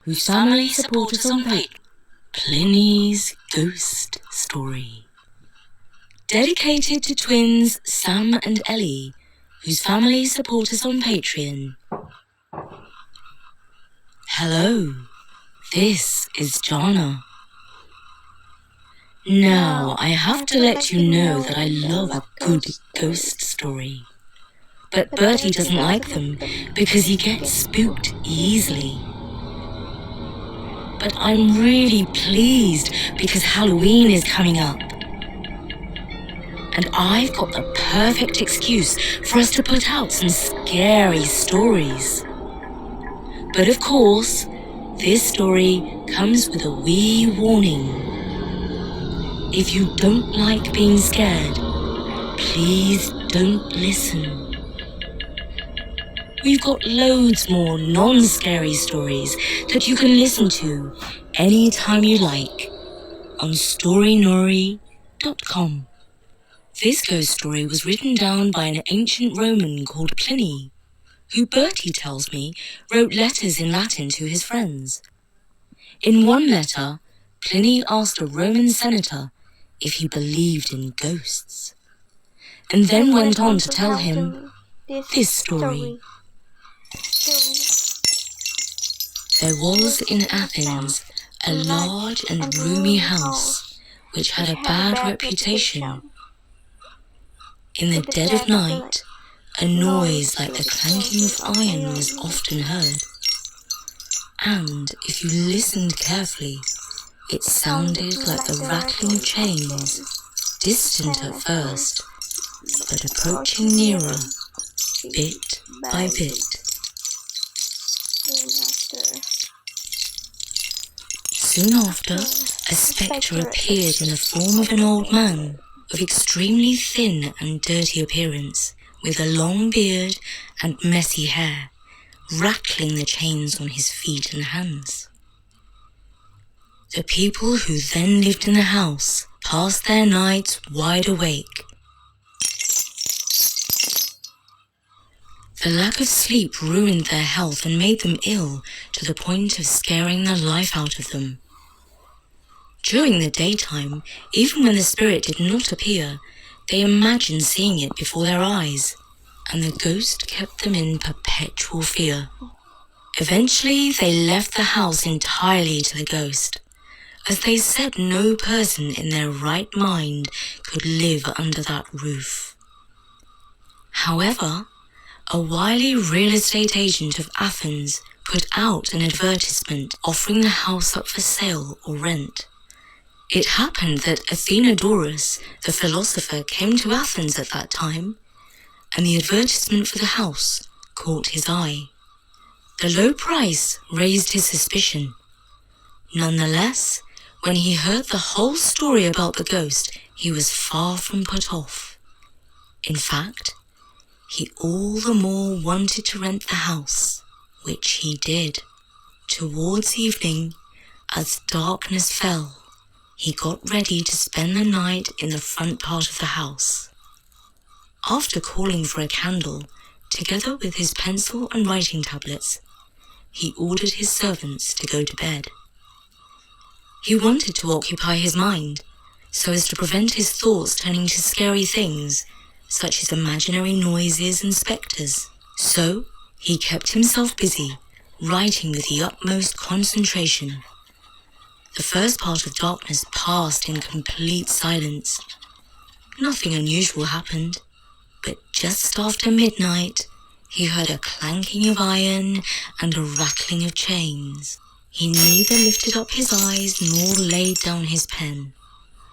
whose family support us on Patreon. Pliny's Ghost Story. Dedicated to twins Sam and Ellie, whose family support us on Patreon. Hello, this is Jana. Now, I have to let you know that I love a good ghost story. But Bertie doesn't like them because he gets spooked easily. But I'm really pleased because Halloween is coming up. And I've got the perfect excuse for us to put out some scary stories. But of course, this story comes with a wee warning. If you don't like being scared, please don't listen. We've got loads more non-scary stories that you can listen to anytime you like on storynori.com. This ghost story was written down by an ancient Roman called Pliny, who Bertie tells me wrote letters in Latin to his friends. In one letter, Pliny asked a Roman senator if he believed in ghosts, and then went on to tell him this story. There was in Athens a large and roomy house which had a bad reputation. In the dead of night, a noise like the clanking of iron was often heard, and if you listened carefully, it sounded like the rattling of chains, distant at first, but approaching nearer, bit by bit. Soon after, a spectre appeared in the form of an old man, of extremely thin and dirty appearance, with a long beard and messy hair, rattling the chains on his feet and hands. The people who then lived in the house passed their nights wide awake. The lack of sleep ruined their health and made them ill to the point of scaring the life out of them. During the daytime, even when the spirit did not appear, they imagined seeing it before their eyes, and the ghost kept them in perpetual fear. Eventually, they left the house entirely to the ghost, as they said no person in their right mind could live under that roof. However, a wily real estate agent of Athens put out an advertisement offering the house up for sale or rent. It happened that Athenodorus, the philosopher, came to Athens at that time, and the advertisement for the house caught his eye. The low price raised his suspicion. Nonetheless, when he heard the whole story about the ghost, he was far from put off. In fact, he all the more wanted to rent the house, which he did. Towards evening, as darkness fell, he got ready to spend the night in the front part of the house. After calling for a candle, together with his pencil and writing tablets, he ordered his servants to go to bed. He wanted to occupy his mind, so as to prevent his thoughts turning to scary things, such as imaginary noises and spectres. So, he kept himself busy, writing with the utmost concentration. The first part of darkness passed in complete silence. Nothing unusual happened, but just after midnight, he heard a clanking of iron and a rattling of chains. He neither lifted up his eyes nor laid down his pen.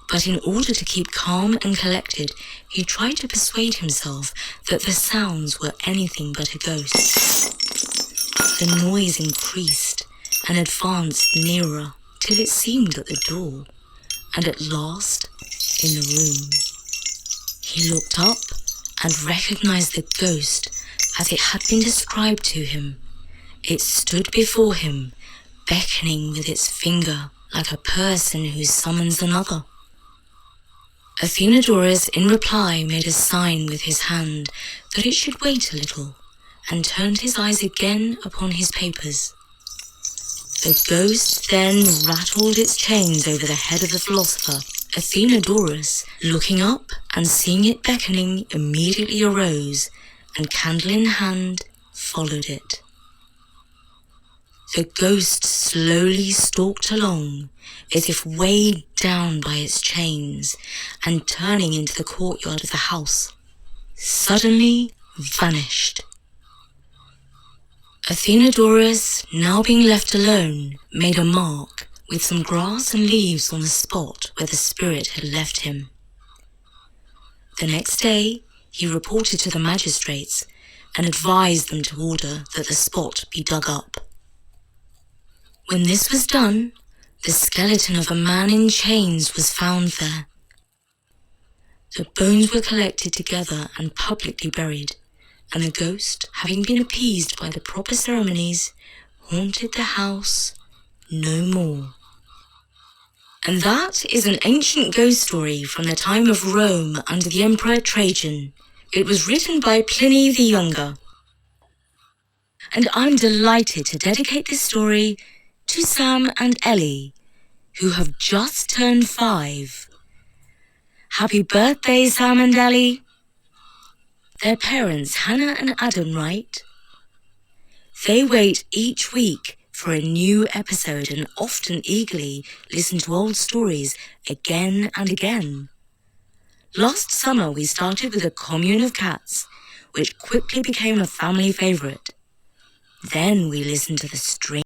But in order to keep calm and collected, he tried to persuade himself that the sounds were anything but a ghost. The noise increased and advanced nearer, till it seemed at the door, and at last in the room. He looked up and recognized the ghost as it had been described to him. It stood before him, beckoning with its finger like a person who summons another. Athenodorus in reply made a sign with his hand that it should wait a little, and turned his eyes again upon his papers. The ghost then rattled its chains over the head of the philosopher. Athenodorus, looking up and seeing it beckoning, immediately arose, and candle in hand, followed it. The ghost slowly stalked along, as if weighed down by its chains, and turning into the courtyard of the house, suddenly vanished. Athenodorus, now being left alone, made a mark with some grass and leaves on the spot where the spirit had left him. The next day, he reported to the magistrates and advised them to order that the spot be dug up. When this was done, the skeleton of a man in chains was found there. The bones were collected together and publicly buried, and the ghost, having been appeased by the proper ceremonies, haunted the house no more. And that is an ancient ghost story from the time of Rome under the Emperor Trajan. It was written by Pliny the Younger. And I'm delighted to dedicate this story to Sam and Ellie, who have just turned 5. Happy birthday, Sam and Ellie. Their parents, Hannah and Adam, write, they wait each week for a new episode and often eagerly listen to old stories again and again. Last summer we started with A Commune of Cats, which quickly became a family favourite. Then we listened to The Strange